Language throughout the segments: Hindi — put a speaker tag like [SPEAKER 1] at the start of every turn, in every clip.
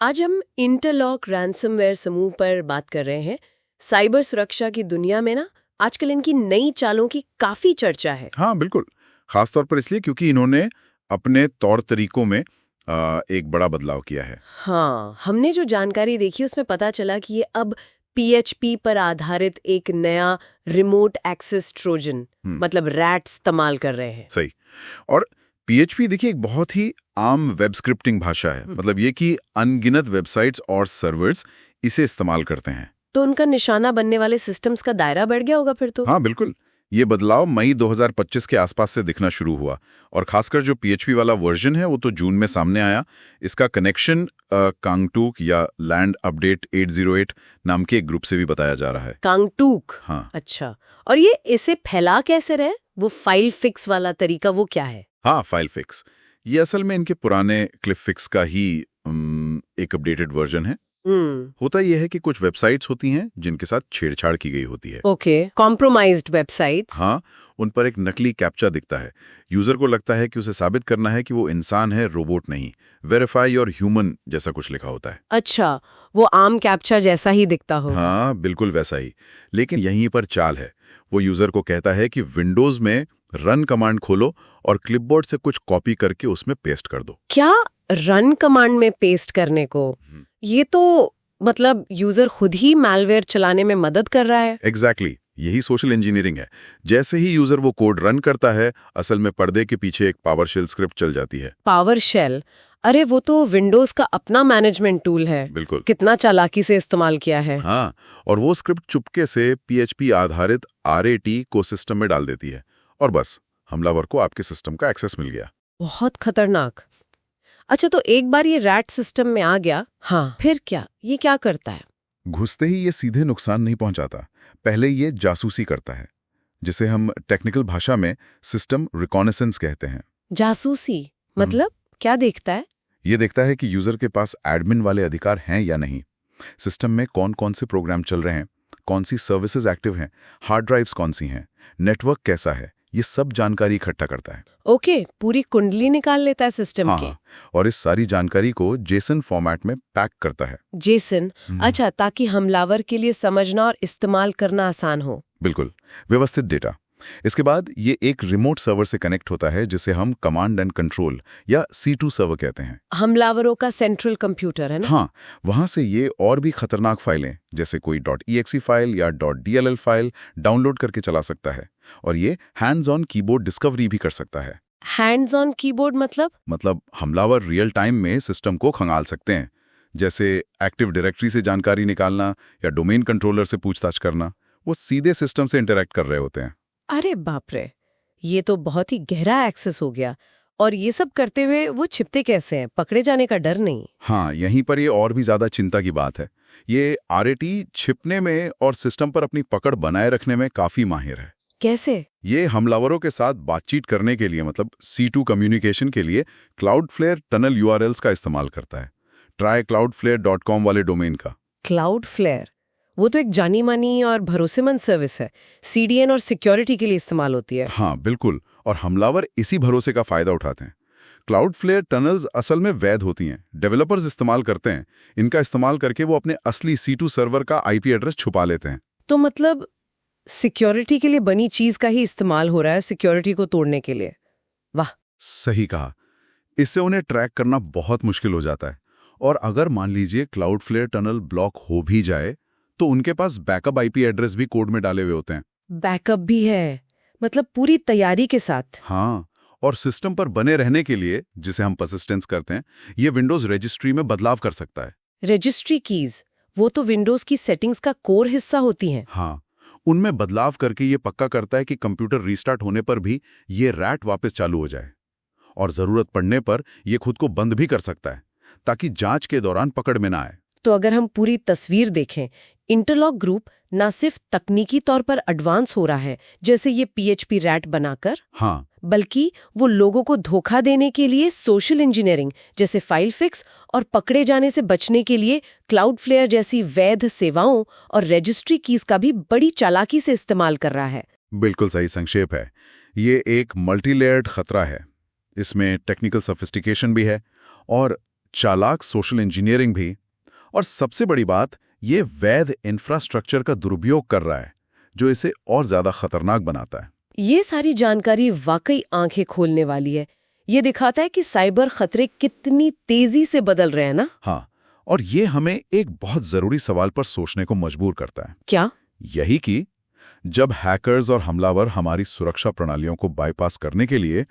[SPEAKER 1] आज हम इंटरलॉक रैंसमवेयर समूह पर बात कर रहे हैं। साइबर सुरक्षा की दुनिया में ना आजकल इनकी नई चालों की काफी चर्चा है।
[SPEAKER 2] हाँ बिल्कुल। खास तौर पर इसलिए क्योंकि इन्होंने अपने तौर तरीकों में एक बड़ा बदलाव किया है।
[SPEAKER 1] हाँ, हमने जो जानकारी देखी उसमें पता चला कि ये अब पीएचपी पर आधारित एक नया रिमोट एक्सेस ट्रोजन मतलब रैट इस्तेमाल कर रहे हैं।
[SPEAKER 2] सही। और पीएचपी देखिए एक बहुत ही आम वेब स्क्रिप्टिंग भाषा है। मतलब ये कि अनगिनत वेबसाइट्स और सर्वर्स इसे इस्तेमाल करते हैं।
[SPEAKER 1] तो उनका निशाना बनने वाले सिस्टम्स का दायरा बढ़ गया होगा फिर तो।
[SPEAKER 2] हाँ बिल्कुल। ये बदलाव मई 2025 के आसपास से दिखना शुरू हुआ और खासकर जो पीएचपी वाला वर्जन है वो तो जून में सामने आया। इसका कनेक्शन कांगटूक या लैंड अपडेट 808 नाम के एक ग्रुप से भी बताया जा रहा है।
[SPEAKER 1] कांगटूक?
[SPEAKER 2] हाँ।
[SPEAKER 1] अच्छा, और ये इसे फैला कैसे रहे? वो फाइल फिक्स वाला तरीका वो क्या है?
[SPEAKER 2] हाँ, फाइल फिक्स ये असल में इनके पुराने क्लिप फिक्स का ही एक अपडेटेड वर्जन है। होता यह है कि कुछ वेबसाइट्स होती हैं जिनके साथ छेड़छाड़ की गई होती है।
[SPEAKER 1] Okay, compromised websites.
[SPEAKER 2] हाँ, उन पर एक नकली कैप्चा दिखता है। यूजर को लगता है कि उसे साबित करना है कि वो इंसान है, रोबोट नहीं। वेरीफाई और ह्यूमन जैसा कुछ लिखा होता है।
[SPEAKER 1] अच्छा, वो आम कैप्चा जैसा ही दिखता हो।
[SPEAKER 2] हाँ बिल्कुल वैसा ही। लेकिन यहीं पर चाल है। वो यूजर को कहता है कि विंडोज में रन कमांड खोलो और क्लिपबोर्ड से कुछ कॉपी करके उसमें पेस्ट कर दो।
[SPEAKER 1] क्या रन कमांड में पेस्ट करने को? ये तो मतलब यूजर खुद ही मैलवेयर चलाने में मदद कर रहा है।
[SPEAKER 2] एग्जैक्टली यही सोशल इंजीनियरिंग है। जैसे ही यूजर वो कोड रन करता है, असल में पर्दे के पीछे एक पावरशेल स्क्रिप्ट चल जाती है।
[SPEAKER 1] पावरशेल? अरे वो तो विंडोज का अपना मैनेजमेंट टूल है।
[SPEAKER 2] बिल्कुल।
[SPEAKER 1] कितना चालाकी से इस्तेमाल किया है।
[SPEAKER 2] हाँ, और वो स्क्रिप्ट चुपके से पीएचपी आधारित आरएटी को सिस्टम में डाल देती है और बस हमलावर को आपके सिस्टम का एक्सेस मिल गया।
[SPEAKER 1] बहुत खतरनाक। अच्छा, तो एक बार ये रैट सिस्टम में आ गया, हाँ, फिर क्या? ये क्या करता है?
[SPEAKER 2] घुसते ही ये सीधे नुकसान नहीं पहुंचाता। पहले ये जासूसी करता है, जिसे हम टेक्निकल भाषा में सिस्टम रिकॉनेसेंस कहते हैं।
[SPEAKER 1] जासूसी मतलब क्या देखता है?
[SPEAKER 2] ये देखता है कि यूजर के पास एडमिन वाले अधिकार हैं या नहीं, सिस्टम में कौन कौन से प्रोग्राम चल रहे हैं, कौन सी सर्विसेज एक्टिव हैं, हार्ड ड्राइव्स कौन सी हैं, नेटवर्क कैसा है, ये सब जानकारी इकट्ठा करता है।
[SPEAKER 1] ओके, पूरी कुंडली निकाल लेता है सिस्टम की।
[SPEAKER 2] हाँ, और इस सारी जानकारी को जेसन फॉर्मेट में पैक करता है।
[SPEAKER 1] जेसन? अच्छा, ताकि हमलावर के लिए समझना और इस्तेमाल करना आसान हो।
[SPEAKER 2] बिल्कुल, व्यवस्थित डेटा। इसके बाद ये एक रिमोट सर्वर से कनेक्ट होता है जिसे हम कमांड एंड कंट्रोल या C2 सर्वर कहते हैं।
[SPEAKER 1] हमलावरों का सेंट्रल कंप्यूटर है ना?
[SPEAKER 2] हाँ, वहां से ये और भी खतरनाक फाइलें जैसे कोई .exe फाइल या .dll फाइल डाउनलोड करके चला सकता है और ये हैंड्स ऑन कीबोर्ड डिस्कवरी भी कर सकता है।
[SPEAKER 1] हैंड्स ऑन कीबोर्ड मतलब
[SPEAKER 2] हमलावर रियल टाइम में सिस्टम को खंगाल सकते हैं, जैसे एक्टिव डायरेक्टरी से जानकारी निकालना या डोमेन कंट्रोलर से पूछताछ करना। वो सीधे सिस्टम से इंटरैक्ट कर रहे होते हैं।
[SPEAKER 1] अरे बाप रे, ये तो बहुत ही गहरा एक्सेस हो गया। और ये सब करते हुए वो छिपते कैसे हैं? पकड़े जाने का डर नहीं?
[SPEAKER 2] हाँ, यहीं पर ये और भी ज्यादा चिंता की बात है। ये आरएटी छिपने में और सिस्टम पर अपनी पकड़ बनाए रखने में काफी माहिर है।
[SPEAKER 1] कैसे?
[SPEAKER 2] ये हमलावरों के साथ बातचीत करने के लिए मतलब C2 कम्युनिकेशन के लिए क्लाउडफ्लेयर टनल URLs का इस्तेमाल करता है। trycloudflare.com वाले डोमेन का।
[SPEAKER 1] क्लाउडफ्लेयर? वो तो एक जानी मानी और भरोसेमंद सर्विस है। CDN और सिक्योरिटी के लिए इस्तेमाल होती है।
[SPEAKER 2] हाँ बिल्कुल, और हमलावर इसी भरोसे का फायदा उठाते हैं। क्लाउडफ्लेयर टनल्स असल में वैध होती हैं, डेवलपर्स इस्तेमाल करते हैं। इनका इस्तेमाल करके वो अपने असली C2 सर्वर का IP एड्रेस छुपा लेते हैं।
[SPEAKER 1] तो मतलब सिक्योरिटी के लिए बनी चीज का ही इस्तेमाल हो रहा है सिक्योरिटी को तोड़ने के लिए। वाह,
[SPEAKER 2] सही कहा। इससे उन्हें ट्रैक करना बहुत मुश्किल हो जाता है। और अगर मान लीजिए क्लाउडफ्लेयर टनल ब्लॉक हो भी जाए तो उनके पास बैकअप IP एड्रेस भी कोड में डाले हुए होते हैं।
[SPEAKER 1] बैकअप भी है? मतलब पूरी तैयारी के साथ?
[SPEAKER 2] हाँ, और सिस्टम पर बने रहने के लिए, जिसे हम परसिस्टेंस करते हैं, ये विंडोज रजिस्ट्री में बदलाव कर सकता है।
[SPEAKER 1] Registry keys? वो तो विंडोज की सेटिंग्स का कोर हिस्सा होती हैं।
[SPEAKER 2] हाँ, उनमें बदलाव करके ये पक्का करता है कि कंप्यूटर रीस्टार्ट होने पर भी ये रैट वापस चालू हो जाए और जरूरत पड़ने पर ये खुद को बंद भी कर सकता है ताकि जांच के दौरान पकड़ में ना आए।
[SPEAKER 1] तो अगर हम पूरी तस्वीर देखें, इंटरलॉक ग्रुप ना सिर्फ तकनीकी तौर पर एडवांस हो रहा है जैसे ये पीएचपी रैट बनाकर,
[SPEAKER 2] हाँ,
[SPEAKER 1] बल्कि वो लोगों को धोखा देने के लिए सोशल इंजीनियरिंग जैसे फाइल फिक्स और पकड़े जाने से बचने के लिए क्लाउडफ्लेयर जैसी वैध सेवाओं और रजिस्ट्री कीज का भी बड़ी चालाकी से इस्तेमाल कर रहा है।
[SPEAKER 2] बिल्कुल सही संक्षेप है। ये एक मल्टीलेयर्ड खतरा है। इसमें टेक्निकल सोफिस्टिकेशन भी है और चालाक सोशल इंजीनियरिंग भी, और सबसे बड़ी बात, ये वैध इंफ्रास्ट्रक्चर का दुरुपयोग कर रहा है, जो इसे और ज्यादा खतरनाक बनाता है।
[SPEAKER 1] ये सारी जानकारी वाकई आंखें खोलने वाली है। ये दिखाता है कि साइबर खतरे कितनी तेजी से बदल रहे हैं ना।
[SPEAKER 2] हाँ, और ये हमें एक बहुत जरूरी सवाल पर सोचने को मजबूर करता है।
[SPEAKER 1] क्या?
[SPEAKER 2] यही कि जब हैकर्स और हमलावर हमारी सुरक्षा प्रणालियों को बाईपास करने के लिए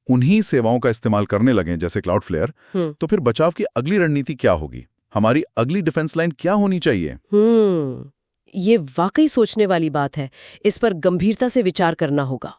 [SPEAKER 2] उन्हीं सेवाओं का इस्तेमाल करने लगें, जैसे क्लाउडफ्लेयर, तो फिर बचाव की अगली रणनीति क्या होगी? हमारी अगली डिफेंस लाइन क्या होनी चाहिए?
[SPEAKER 1] ये वाकई सोचने वाली बात है। इस पर गंभीरता से विचार करना होगा।